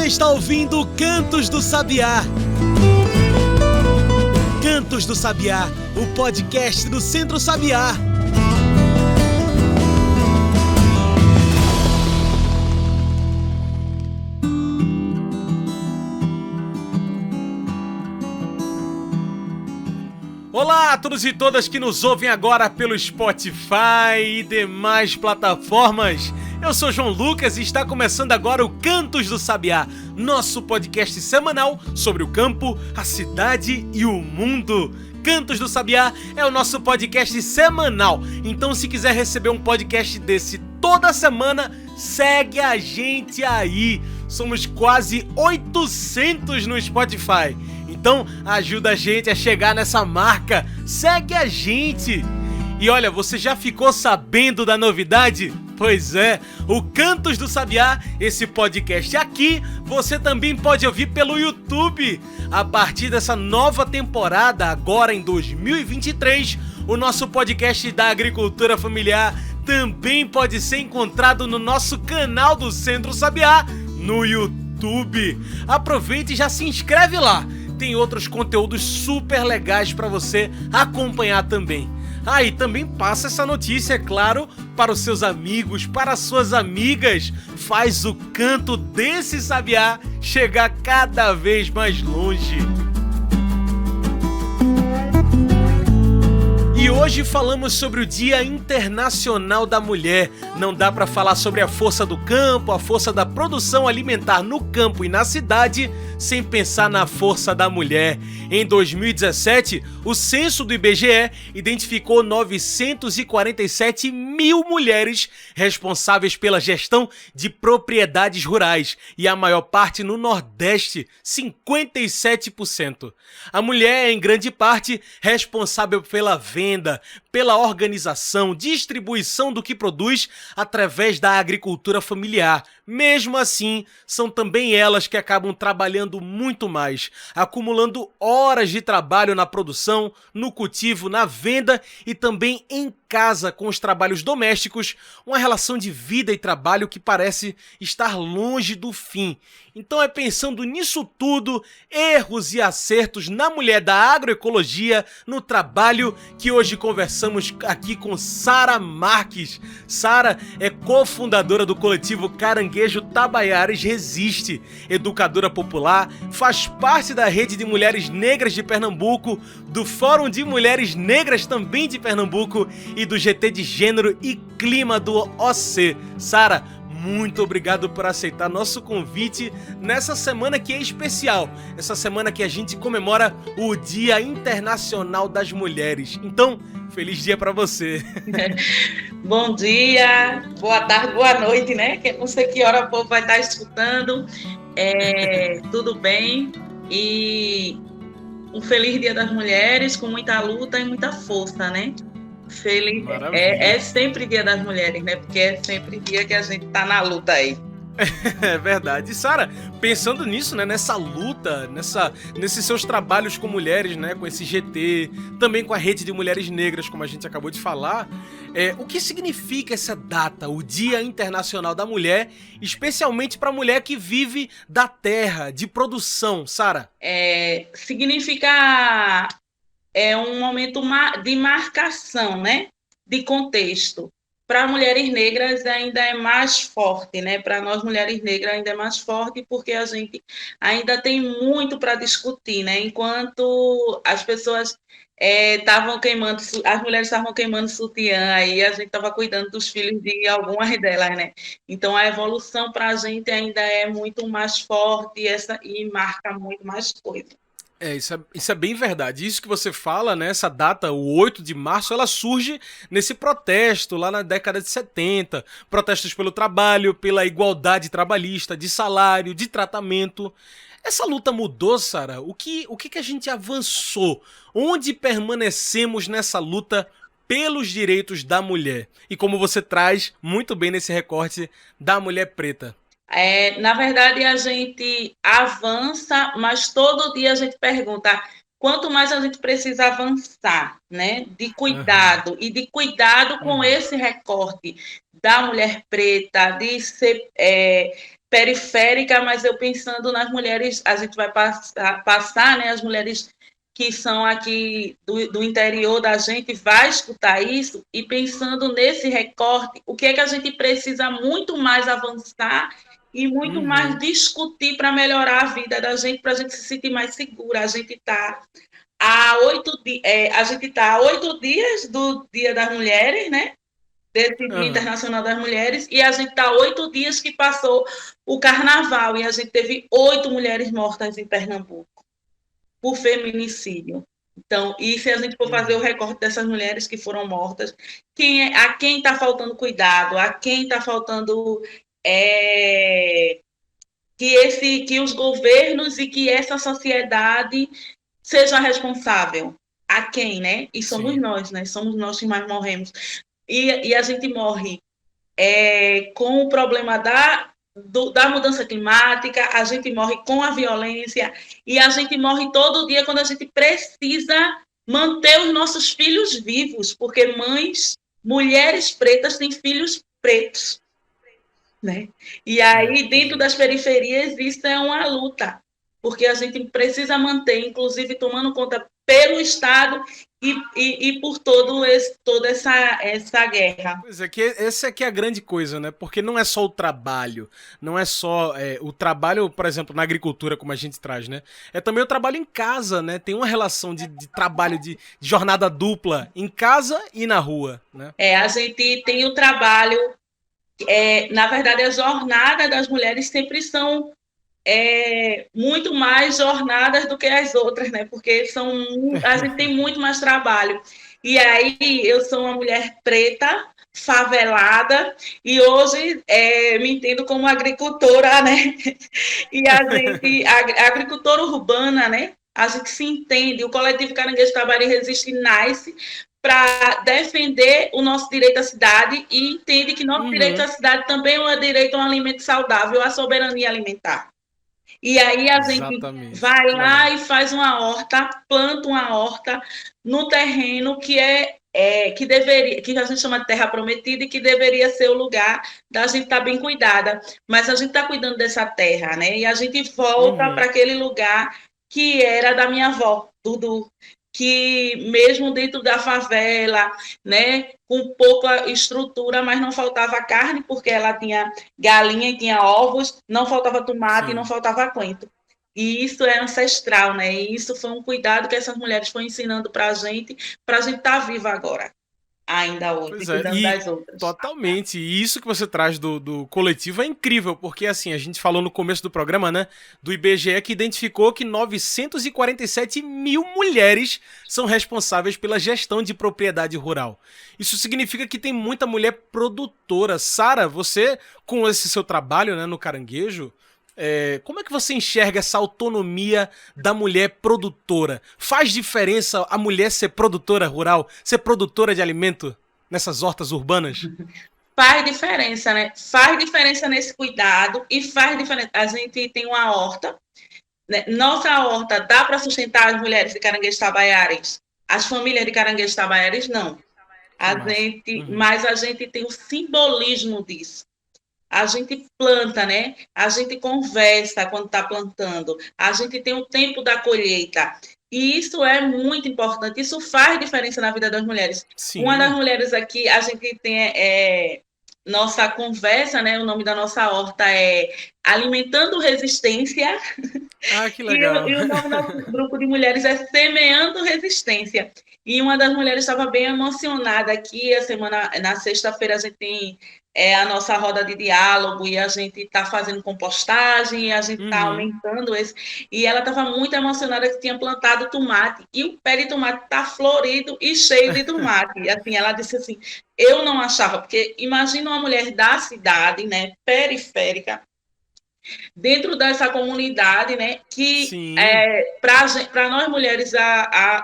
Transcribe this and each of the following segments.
Você está ouvindo Cantos do Sabiá. Cantos do Sabiá, o podcast do Centro Sabiá. Olá a todos e todas que nos ouvem agora pelo Spotify e demais plataformas. Eu sou João Lucas e está começando agora o Cantos do Sabiá, nosso podcast semanal sobre o campo, a cidade e o mundo. Cantos do Sabiá é o nosso podcast semanal, então se quiser receber um podcast desse toda semana, segue a gente aí. Somos quase 800 no Spotify, então ajuda a gente a chegar nessa marca, segue a gente. E olha, você já ficou sabendo da novidade? Pois é, o Cantos do Sabiá, esse podcast aqui, você também pode ouvir pelo YouTube. A partir dessa nova temporada, agora em 2023, o nosso podcast da agricultura familiar também pode ser encontrado no nosso canal do Centro Sabiá, no YouTube. Aproveite e já se inscreve lá. Tem outros conteúdos super legais para você acompanhar também. Ah, e também passa essa notícia, é claro, para os seus amigos, para as suas amigas. Faz o canto desse sabiá chegar cada vez mais longe. E hoje falamos sobre o Dia Internacional da Mulher. Não dá para falar sobre a força do campo, a força da produção alimentar no campo e na cidade, sem pensar na força da mulher. Em 2017, o censo do IBGE identificou 947 mil mulheres responsáveis pela gestão de propriedades rurais, e a maior parte no Nordeste, 57%. A mulher é, em grande parte, responsável pela venda, pela organização, distribuição do que produz através da agricultura familiar. Mesmo assim, são também elas que acabam trabalhando muito mais, acumulando horas de trabalho na produção, no cultivo, na venda e também em casa com os trabalhos domésticos, uma relação de vida e trabalho que parece estar longe do fim. Então é pensando nisso tudo, erros e acertos na mulher da agroecologia, no trabalho, que hoje conversamos aqui com Sara Marques. Sara é cofundadora do coletivo Caranguejo Tabaiaras Resiste, educadora popular, faz parte da Rede de Mulheres Negras de Pernambuco, do Fórum de Mulheres Negras também de Pernambuco e do GT de Gênero e Clima do OC. Sara, muito obrigado por aceitar nosso convite nessa semana que é especial, essa semana que a gente comemora o Dia Internacional das Mulheres. Então, feliz dia para você. Bom dia, boa tarde, boa noite, né? Que não sei que hora o povo vai estar escutando. Tudo bem? E um feliz Dia das Mulheres, com muita luta e muita força, né? Feliz. É sempre Dia das Mulheres, né? Porque é sempre dia que a gente tá na luta aí. É verdade. E Sara, pensando nisso, né, nessa luta, nesses seus trabalhos com mulheres, né, com esse GT, também com a Rede de Mulheres Negras, como a gente acabou de falar, o que significa essa data, o Dia Internacional da Mulher, especialmente para a mulher que vive da terra, de produção, Sara? Significa um momento de marcação, né, de contexto. Para mulheres negras ainda é mais forte, né? Para nós mulheres negras ainda é mais forte porque a gente ainda tem muito para discutir, né? Enquanto as pessoas estavam queimando, as mulheres estavam queimando sutiã, aí a gente estava cuidando dos filhos de algumas delas, né? Então a evolução para a gente ainda é muito mais forte e marca muito mais coisa. Isso é bem verdade. Isso que você fala, né, essa data, o 8 de março, ela surge nesse protesto lá na década de 70. Protestos pelo trabalho, pela igualdade trabalhista, de salário, de tratamento. Essa luta mudou, Sara? O que a gente avançou? Onde permanecemos nessa luta pelos direitos da mulher? E como você traz muito bem nesse recorte da mulher preta. Na verdade, a gente avança, mas todo dia a gente pergunta quanto mais a gente precisa avançar, né, de Aham. cuidado, e de cuidado com Uhum. esse recorte da mulher preta, de ser periférica, mas eu pensando nas mulheres, a gente vai passar, né, as mulheres que são aqui do interior da gente, vai escutar isso, e pensando nesse recorte, o que é que a gente precisa muito mais avançar e muito mais Uhum. discutir para melhorar a vida da gente, para a gente se sentir mais segura. A gente está a gente está há 8 dias do Dia das Mulheres, né? Desse Dia Aham. Internacional das Mulheres, e a gente está há 8 dias que passou o Carnaval, e a gente teve 8 mulheres mortas em Pernambuco por feminicídio. Então, e se a gente for fazer o Uhum. recorte dessas mulheres que foram mortas, a quem está faltando cuidado, a quem está faltando que os governos e que essa sociedade seja responsável. A quem, né? E somos Sim. nós, né? Somos nós que mais morremos. E a gente morre com o problema da mudança climática, a gente morre com a violência, e a gente morre todo dia quando a gente precisa manter os nossos filhos vivos, porque mulheres pretas têm filhos pretos, né? E aí, Pois dentro é. das periferias, isso é uma luta, porque a gente precisa manter, inclusive tomando conta pelo Estado e por toda essa guerra. Pois é, que essa aqui é a grande coisa, né? Porque não é só o trabalho, não é só o trabalho, por exemplo, na agricultura, como a gente traz, né? É também o trabalho em casa, né? Tem uma relação de trabalho, de jornada dupla, em casa e na rua, né? A gente tem o trabalho, na verdade, a jornada das mulheres sempre são muito mais jornadas do que as outras, né? Porque a gente tem muito mais trabalho. E aí eu sou uma mulher preta, favelada, e hoje me entendo como agricultora, né? E a agricultora urbana, né? A gente se entende, o coletivo Caranguejo Tabari Resiste nasce para defender o nosso direito à cidade e entende que nosso direito Uhum. à cidade também é um direito a um alimento saudável, à soberania alimentar. E aí a gente Exatamente. vai Que lá legal. e faz uma horta, planta uma horta no terreno que deveria, que a gente chama de terra prometida e que deveria ser o lugar da gente estar bem cuidada. Mas a gente está cuidando dessa terra, né? E a gente volta para Uhum. aquele lugar que era da minha avó, Dudu, que mesmo dentro da favela, né, com pouca estrutura, mas não faltava carne, porque ela tinha galinha e tinha ovos, não faltava tomate e não Sim. faltava coentro. E isso é ancestral, né? E isso foi um cuidado que essas mulheres foram ensinando para a gente estar tá viva agora, ainda hoje, Pois é, cuidando e das outras. totalmente. E isso que você traz do coletivo é incrível, porque assim, a gente falou no começo do programa, né, do IBGE que identificou que 947 mil mulheres são responsáveis pela gestão de propriedade rural. Isso significa que tem muita mulher produtora. Sara, você, com esse seu trabalho, né, no Caranguejo, como é que você enxerga essa autonomia da mulher produtora? Faz diferença a mulher ser produtora rural, ser produtora de alimento nessas hortas urbanas? Faz diferença, né? Faz diferença nesse cuidado e faz diferença. A gente tem uma horta, né? Nossa horta dá para sustentar as mulheres de Caranguejo Tabaiares, as famílias de Caranguejo Tabaiares, não. Que massa. Uhum. Mas a gente tem o simbolismo disso. A gente planta, né? A gente conversa quando está plantando. A gente tem o tempo da colheita. E isso é muito importante. Isso faz diferença na vida das mulheres. Uma das Sim. mulheres aqui, a gente tem nossa conversa, né? O nome da nossa horta é Alimentando Resistência. Ah, que E, legal. e o nome do nosso grupo de mulheres é Semeando Resistência. E uma das mulheres estava bem emocionada aqui. Na sexta-feira, a gente tem a nossa roda de diálogo e a gente está fazendo compostagem e a gente está Uhum. aumentando esse. E ela estava muito emocionada que tinha plantado tomate. E o pé de tomate está florido e cheio de tomate. E assim, ela disse assim: eu não achava, porque imagina uma mulher da cidade, né, periférica, dentro dessa comunidade, né, que Sim. para nós mulheres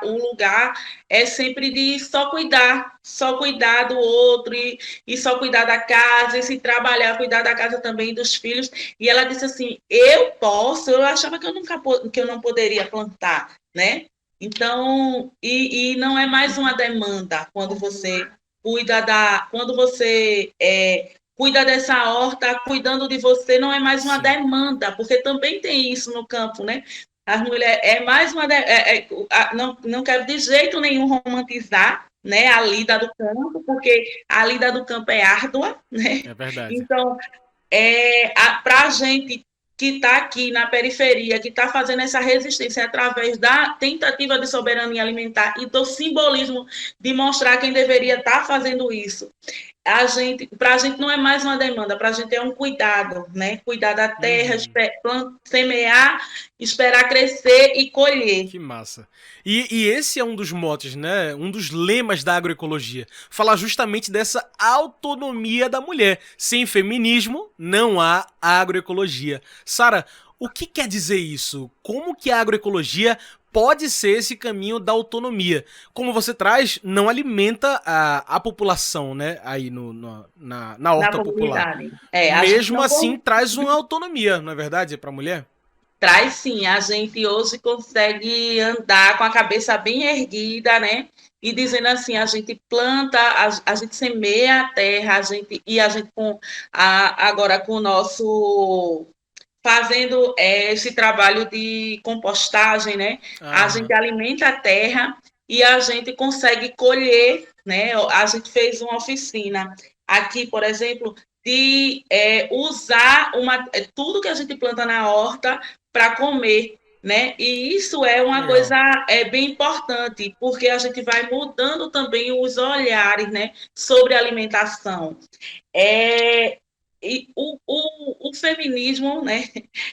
o lugar é sempre de só cuidar do outro e só cuidar da casa, e se trabalhar, cuidar da casa também dos filhos. E ela disse assim: eu achava que eu não poderia plantar, né? Então, e não é mais uma demanda quando você cuida dessa horta, cuidando de você, não é mais uma Sim. demanda, porque também tem isso no campo, né? As mulheres, é mais uma, não quero de jeito nenhum romantizar, né, a lida do campo, porque a lida do campo é árdua, né? É verdade. Então, para a gente que está aqui na periferia, que está fazendo essa resistência através da tentativa de soberania alimentar e do simbolismo de mostrar quem deveria estar fazendo isso, para a gente não é mais uma demanda, para a gente é um cuidado, né? Cuidar da terra, semear, esperar crescer e colher. Que massa. E esse é um dos motes, né? Um dos lemas da agroecologia. Falar justamente dessa autonomia da mulher. Sem feminismo, não há agroecologia. Sara, o que quer dizer isso? Como que a agroecologia pode ser esse caminho da autonomia? Como você traz, não alimenta a população, né? Aí na horta popular. Comunidade. Mesmo assim, traz uma autonomia, não é verdade? Para a mulher? Traz sim, a gente hoje consegue andar com a cabeça bem erguida, né? E dizendo assim, a gente planta, a gente semeia a terra, a gente agora com o nosso fazendo esse trabalho de compostagem, né? A gente alimenta a terra e a gente consegue colher, né? A gente fez uma oficina aqui, por exemplo, de usar tudo que a gente planta na horta para comer, né? E isso é uma coisa bem importante, porque a gente vai mudando também os olhares, né, sobre a alimentação. E o feminismo, né?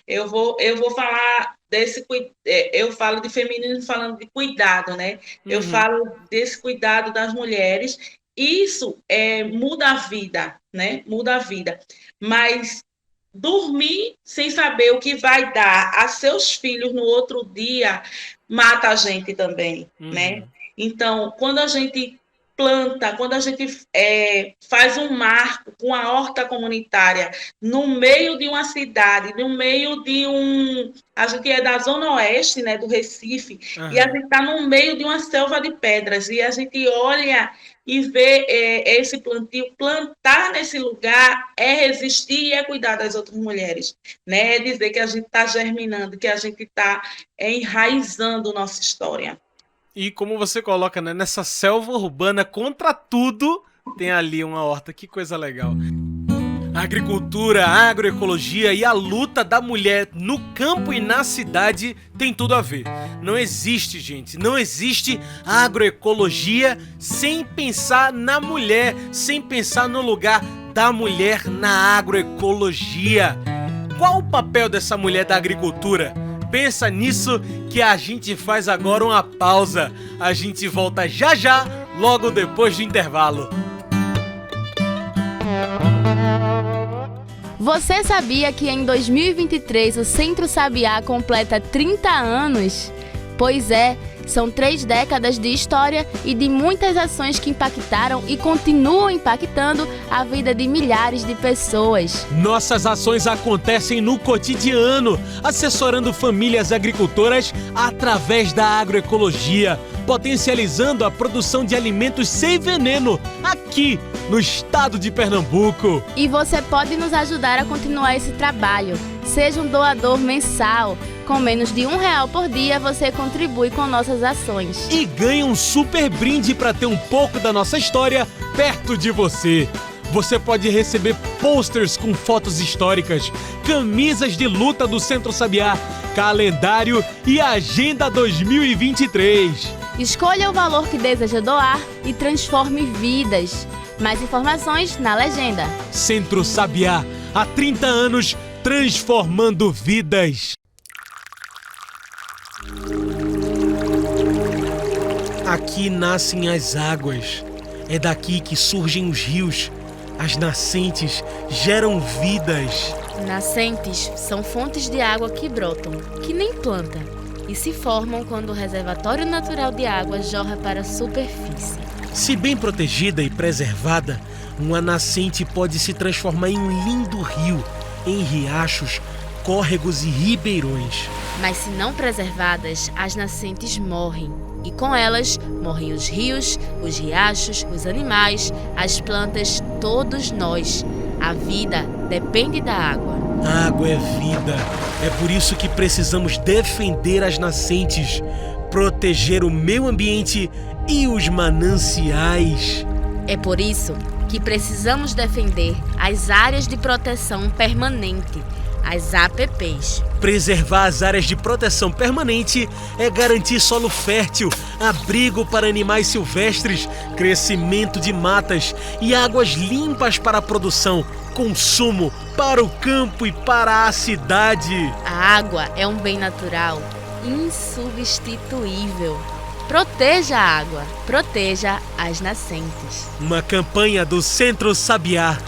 Eu vou falar eu falo de feminismo falando de cuidado, né? Eu falo desse cuidado das mulheres. Isso muda a vida, né? Muda a vida. Mas dormir sem saber o que vai dar a seus filhos no outro dia mata a gente também, né? Então, quando a gente planta, quando a gente faz um marco com a horta comunitária no meio de uma cidade, no meio de a gente é da zona oeste, né, do Recife, e a gente está no meio de uma selva de pedras, e a gente olha e ver esse plantio, plantar nesse lugar é resistir e é cuidar das outras mulheres, né? É dizer que a gente está germinando, que a gente está enraizando nossa história. E como você coloca, né, nessa selva urbana contra tudo, tem ali uma horta, que coisa legal. A agricultura, a agroecologia e a luta da mulher no campo e na cidade tem tudo a ver. Não existe, gente, não existe agroecologia sem pensar na mulher, sem pensar no lugar da mulher na agroecologia. Qual o papel dessa mulher da agricultura? Pensa nisso que a gente faz agora uma pausa. A gente volta já já, logo depois do intervalo. Você sabia que em 2023 o Centro Sabiá completa 30 anos? Pois é, são 3 décadas de história e de muitas ações que impactaram e continuam impactando a vida de milhares de pessoas. Nossas ações acontecem no cotidiano, assessorando famílias agricultoras através da agroecologia, potencializando a produção de alimentos sem veneno aqui no estado de Pernambuco. E você pode nos ajudar a continuar esse trabalho. Seja um doador mensal. Com menos de R$1 por dia, você contribui com nossas ações. E ganha um super brinde para ter um pouco da nossa história perto de você. Você pode receber posters com fotos históricas, camisas de luta do Centro Sabiá, calendário e agenda 2023. Escolha o valor que deseja doar e transforme vidas. Mais informações na legenda. Centro Sabiá, há 30 anos transformando vidas. Aqui nascem as águas, é daqui que surgem os rios, as nascentes geram vidas. Nascentes são fontes de água que brotam, que nem planta, e se formam quando o reservatório natural de água jorra para a superfície. Se bem protegida e preservada, uma nascente pode se transformar em um lindo rio, em riachos, córregos e ribeirões. Mas se não preservadas, as nascentes morrem. E com elas, morrem os rios, os riachos, os animais, as plantas, todos nós. A vida depende da água. A água é vida. É por isso que precisamos defender as nascentes, proteger o meio ambiente e os mananciais. É por isso que precisamos defender as áreas de proteção permanente, as APPs. Preservar as áreas de proteção permanente é garantir solo fértil, abrigo para animais silvestres, crescimento de matas e águas limpas para a produção, consumo, para o campo e para a cidade. A água é um bem natural, insubstituível. Proteja a água, proteja as nascentes. Uma campanha do Centro Sabiá.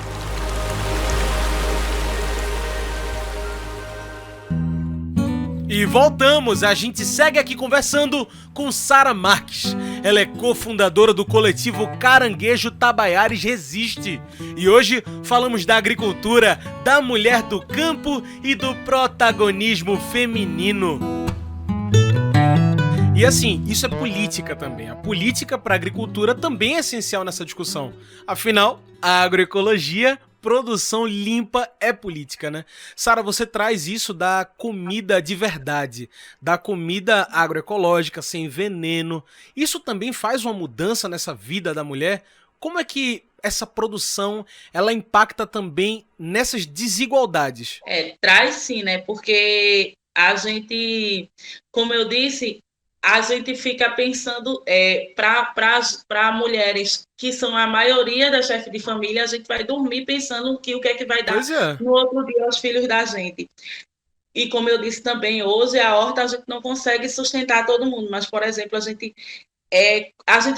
E voltamos, a gente segue aqui conversando com Sara Marques. Ela é cofundadora do coletivo Caranguejo Tabaiares Resiste. E hoje falamos da agricultura, da mulher do campo e do protagonismo feminino. E assim, isso é política também. A política para a agricultura também é essencial nessa discussão. Afinal, a agroecologia, produção limpa é política, né? Sara, você traz isso da comida de verdade, da comida agroecológica, sem veneno. Isso também faz uma mudança nessa vida da mulher? Como é que essa produção, ela impacta também nessas desigualdades? Traz sim, né? Porque a gente, como eu disse, a gente fica pensando para mulheres que são a maioria das chefes de família, a gente vai dormir pensando o que é que vai dar no outro dia aos filhos da gente. E como eu disse também, hoje a horta a gente não consegue sustentar todo mundo, mas, por exemplo, a gente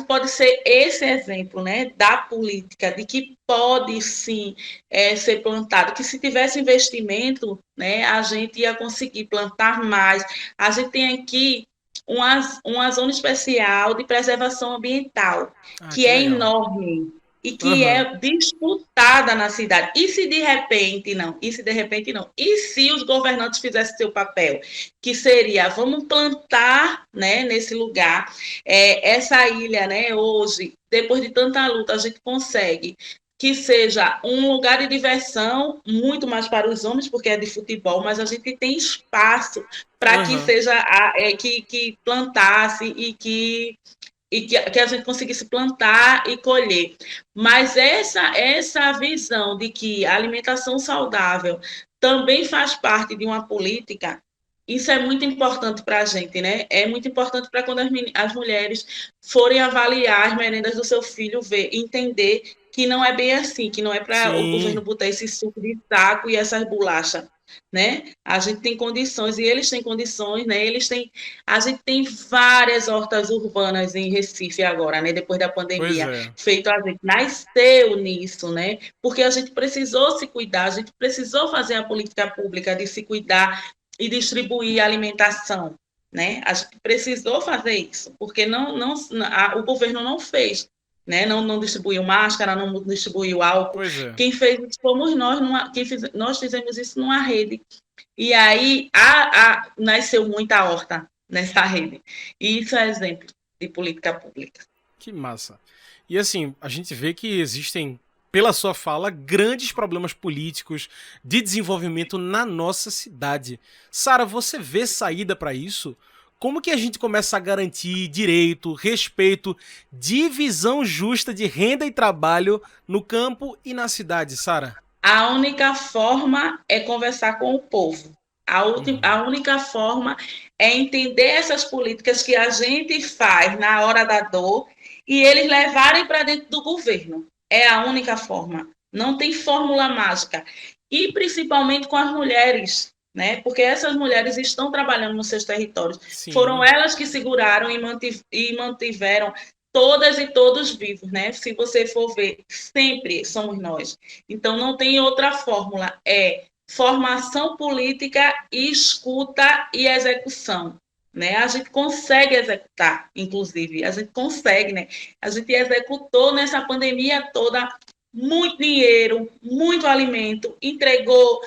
pode ser esse exemplo, né, da política, de que pode sim ser plantado, que se tivesse investimento, né, a gente ia conseguir plantar mais. A gente tem aqui uma zona especial de preservação ambiental, que é enorme e que é disputada na cidade. E se de repente não? E se os governantes fizessem seu papel? Que seria, vamos plantar, né, nesse lugar. Essa ilha, né, hoje, depois de tanta luta, a gente consegue que seja um lugar de diversão, muito mais para os homens, porque é de futebol, mas a gente tem espaço para que seja que plantasse e que a gente conseguisse plantar e colher. Mas essa visão de que a alimentação saudável também faz parte de uma política, isso é muito importante para a gente, né? É muito importante para quando as mulheres forem avaliar as merendas do seu filho, entender que não é bem assim, que não é para o governo botar esse suco de saco e essas bolachas, né? A gente tem condições, e eles têm condições, né? A gente tem várias hortas urbanas em Recife agora, né? Depois da pandemia, feito, a gente nasceu nisso, né? Porque a gente precisou se cuidar, a gente precisou fazer a política pública de se cuidar e distribuir alimentação, né? A gente precisou fazer isso, porque o governo não fez, né? Não distribuiu máscara, não distribuiu álcool. Quem fez isso fomos nós, nós fizemos isso numa rede. E aí nasceu muita horta nessa rede. E isso é exemplo de política pública. Que massa. E assim, a gente vê que existem, pela sua fala, grandes problemas políticos de desenvolvimento na nossa cidade. Sara, você vê saída para isso? Como que a gente começa a garantir direito, respeito, divisão justa de renda e trabalho no campo e na cidade, Sara? A única forma é conversar com o povo. A única forma é entender essas políticas que a gente faz na hora da dor e eles levarem para dentro do governo. É a única forma. Não tem fórmula mágica. E principalmente com as mulheres, né? Porque essas mulheres estão trabalhando nos seus territórios. Sim. Foram elas que seguraram e mantiveram todas e todos vivos, né? Se você for ver, sempre somos nós. Então, não tem outra fórmula. É formação política, escuta e execução, né? A gente consegue executar, inclusive. A gente consegue, né? A gente executou nessa pandemia toda muito dinheiro, muito alimento, entregou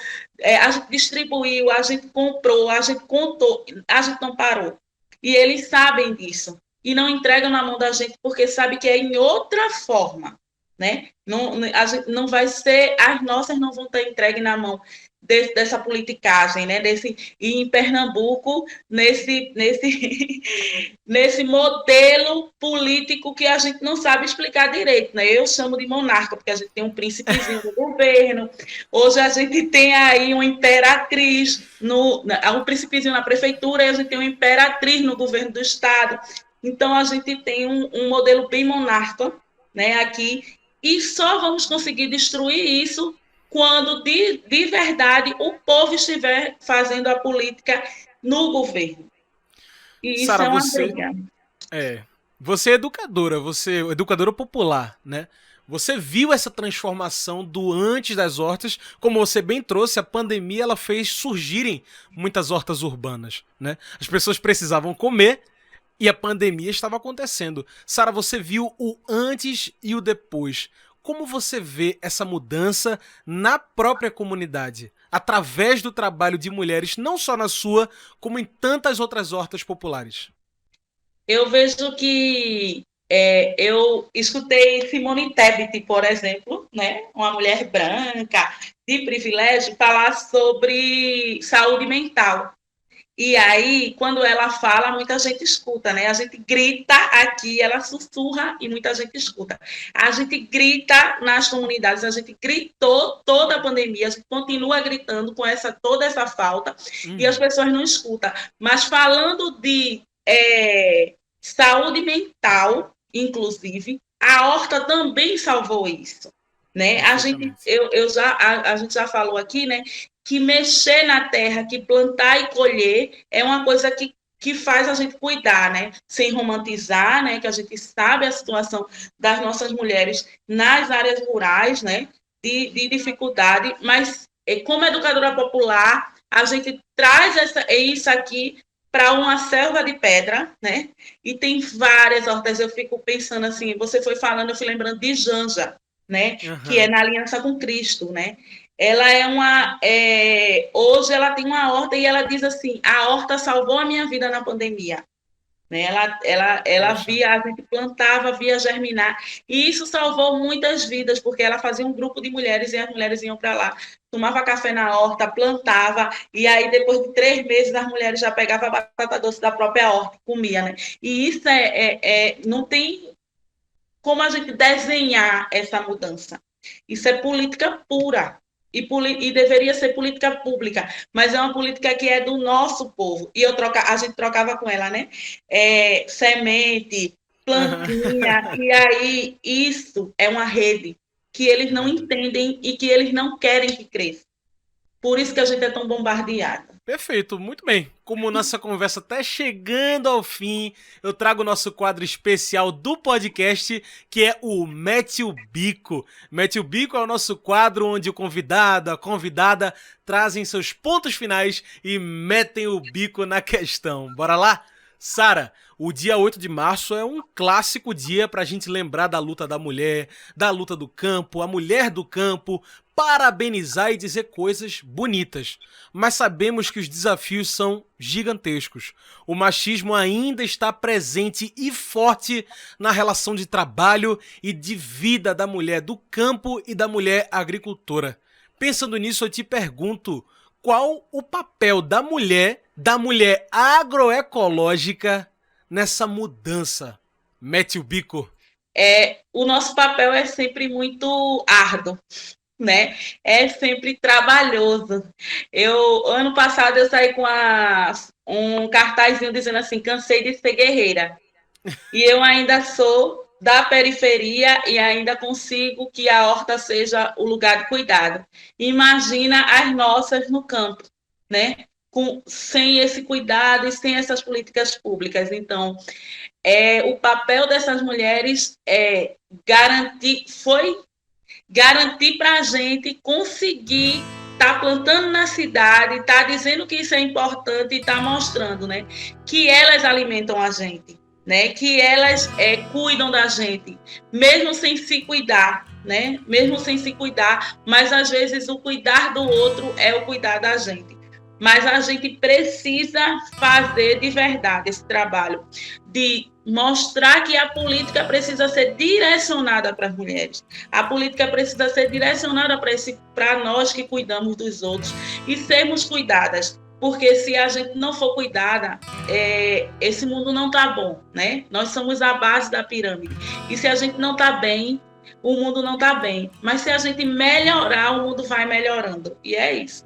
a gente distribuiu, a gente comprou, a gente contou, a gente não parou. E eles sabem disso. E não entregam na mão da gente porque sabe que é em outra forma, né? Não, a gente não vai ser, as nossas não vão estar entregues na mão dessa politicagem, né? E em Pernambuco, nesse modelo político que a gente não sabe explicar direito, né? Eu chamo de monarca, porque a gente tem um príncipezinho do governo, hoje a gente tem aí uma imperatriz, um príncipezinho na prefeitura, e a gente tem uma imperatriz no governo do estado. Então, a gente tem um modelo bem monarca, né, aqui, e só vamos conseguir destruir isso quando, de verdade, o povo estiver fazendo a política no governo. E Sara, isso é uma briga. Você é educadora popular, né? Você viu essa transformação do antes das hortas, como você bem trouxe, a pandemia ela fez surgirem muitas hortas urbanas, né? As pessoas precisavam comer e a pandemia estava acontecendo. Sara, você viu o antes e o depois. Como você vê essa mudança na própria comunidade, através do trabalho de mulheres, não só na sua, como em tantas outras hortas populares? Eu vejo que eu escutei Simone Tebet, por exemplo, né, uma mulher branca, de privilégio, falar sobre saúde mental. E aí, quando ela fala, muita gente escuta, né? A gente grita aqui, ela sussurra e muita gente escuta. A gente grita nas comunidades, a gente gritou toda a pandemia, a gente continua gritando com toda essa falta e as pessoas não escutam. Mas falando de saúde mental, inclusive, a horta também salvou isso, né? A gente já falou aqui, né? Que mexer na terra, que plantar e colher é uma coisa que faz a gente cuidar, né? Sem romantizar, né? Que a gente sabe a situação das nossas mulheres nas áreas rurais, né? De dificuldade, mas como educadora popular, a gente traz isso aqui para uma selva de pedra, né? E tem várias hortas, eu fico pensando assim, você foi falando, eu fui lembrando de Janja, né? Que é na Aliança com Cristo, né? Ela hoje ela tem uma horta e ela diz assim, a horta salvou a minha vida na pandemia. Né? Ela via, a gente plantava, via germinar, e isso salvou muitas vidas, porque ela fazia um grupo de mulheres, e as mulheres iam para lá, tomava café na horta, plantava, e aí depois de 3 meses as mulheres já pegavam a batata doce da própria horta, comia, né? E isso não tem como a gente desenhar essa mudança. Isso é política pura. E deveria ser política pública, mas é uma política que é do nosso povo. E a gente trocava com ela, né? Semente, plantinha, e aí isso é uma rede que eles não entendem e que eles não querem que cresça. Por isso que a gente é tão bombardeada. Perfeito, muito bem. Como nossa conversa está chegando ao fim, eu trago o nosso quadro especial do podcast, que é o Mete o Bico. Mete o Bico é o nosso quadro onde o convidado, a convidada, trazem seus pontos finais e metem o bico na questão. Bora lá? Sara, o dia 8 de março é um clássico dia para a gente lembrar da luta da mulher, da luta do campo, a mulher do campo, parabenizar e dizer coisas bonitas. Mas sabemos que os desafios são gigantescos. O machismo ainda está presente e forte na relação de trabalho e de vida da mulher do campo e da mulher agricultora. Pensando nisso, eu te pergunto, qual o papel da mulher agroecológica nessa mudança? Mete o bico. O nosso papel é sempre muito árduo, né? É sempre trabalhoso. Ano passado eu saí com um cartazinho dizendo assim, cansei de ser guerreira. E eu ainda sou da periferia e ainda consigo que a horta seja o lugar de cuidado. Imagina as nossas no campo, né? Sem esse cuidado e sem essas políticas públicas. Então, o papel dessas mulheres garantir para a gente conseguir estar plantando na cidade, estar dizendo que isso é importante e estar mostrando, né, que elas alimentam a gente, né, que elas cuidam da gente, mesmo sem se cuidar, né? Mesmo sem se cuidar, mas às vezes o cuidar do outro é o cuidar da gente. Mas a gente precisa fazer de verdade esse trabalho, de mostrar que a política precisa ser direcionada para as mulheres. A política precisa ser direcionada para nós que cuidamos dos outros e sermos cuidadas. Porque se a gente não for cuidada, esse mundo não está bom, né? Nós somos a base da pirâmide. E se a gente não está bem, o mundo não está bem. Mas se a gente melhorar, o mundo vai melhorando. E é isso.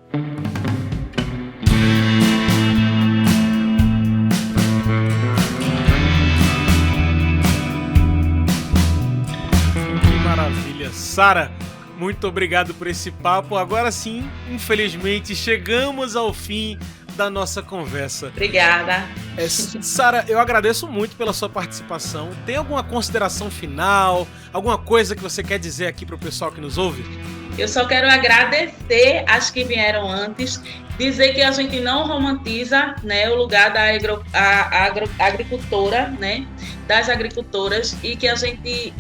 Maravilha. Sara, muito obrigado por esse papo. Agora sim, infelizmente, chegamos ao fim da nossa conversa. Obrigada. Sara, eu agradeço muito pela sua participação. Tem alguma consideração final? Alguma coisa que você quer dizer aqui para o pessoal que nos ouve? Eu só quero agradecer as que vieram antes, dizer que a gente não romantiza, né, o lugar da agricultora, né, das agricultoras, e que a gente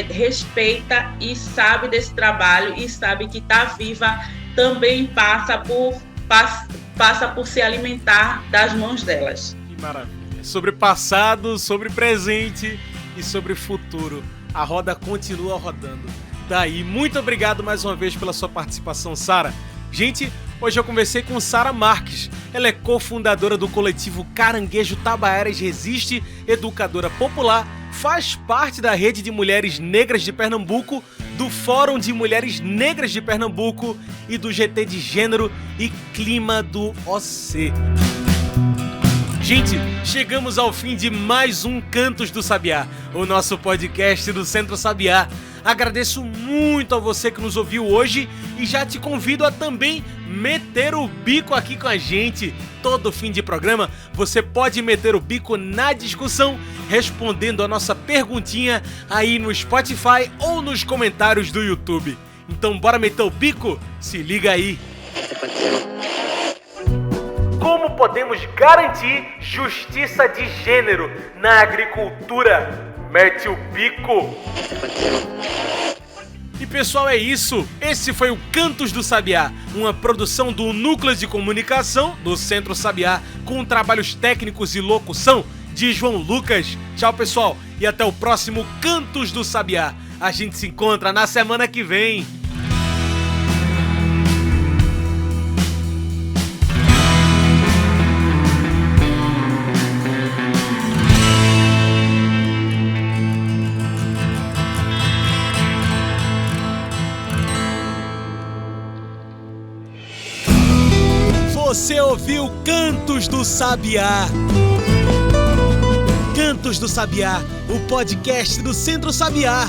respeita e sabe desse trabalho e sabe que estar viva também passa por se alimentar das mãos delas. Que maravilha. Sobre passado, sobre presente e sobre futuro. A roda continua rodando. Daí, muito obrigado mais uma vez pela sua participação, Sara. Gente, hoje eu conversei com Sara Marques. Ela é cofundadora do coletivo Caranguejo Tabaiaras Resiste, educadora popular, faz parte da Rede de Mulheres Negras de Pernambuco, do Fórum de Mulheres Negras de Pernambuco e do GT de Gênero e Clima do OC. Gente, chegamos ao fim de mais um Cantos do Sabiá, o nosso podcast do Centro Sabiá. Agradeço muito a você que nos ouviu hoje e já te convido a também meter o bico aqui com a gente. Todo fim de programa você pode meter o bico na discussão, respondendo a nossa perguntinha aí no Spotify ou nos comentários do YouTube. Então bora meter o bico? Se liga aí! Como podemos garantir justiça de gênero na agricultura? Mete o bico! E pessoal, é isso. Esse foi o Cantos do Sabiá, uma produção do Núcleo de Comunicação do Centro Sabiá, com trabalhos técnicos e locução de João Lucas. Tchau, pessoal, e até o próximo Cantos do Sabiá. A gente se encontra na semana que vem. Você ouviu Cantos do Sabiá. Cantos do Sabiá, o podcast do Centro Sabiá.